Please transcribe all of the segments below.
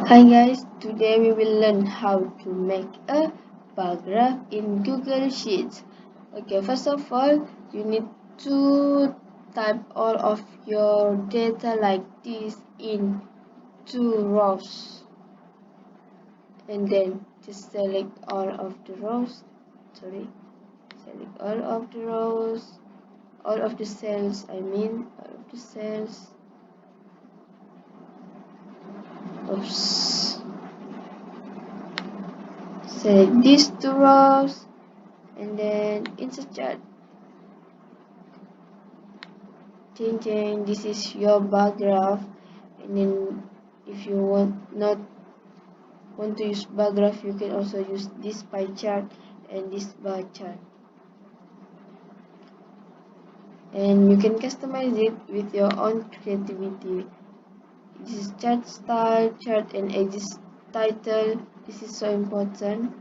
Hi guys, today we will learn how to make a bar graph in Google Sheets. Okay, first of all, you need to type all of your data like this in 2 rows, and then just select all of the rows. Select all of the rows, all of the cells. All of the cells. Oops. Select these 2 rows. And then insert chart. This is your bar graph. And then if you want to use bar graph, you can also use this pie chart and this bar chart. And you can customize it with your own creativity. This is chart style, chart and axis title. This is so important.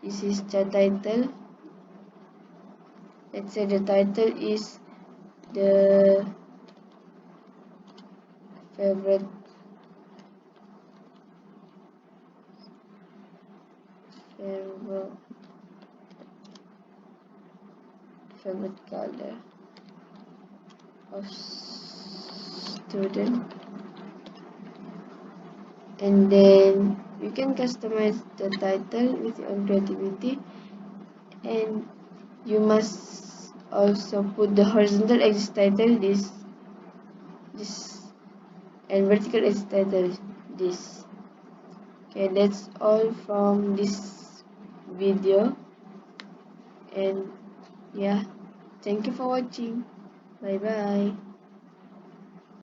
This is chart title. Let's say the title is the favorite color of student, and then you can customize the title with your own creativity, and you must also put the horizontal axis title this and vertical axis title this. Okay, that's all from this video, and yeah, thank you for watching. Bye bye.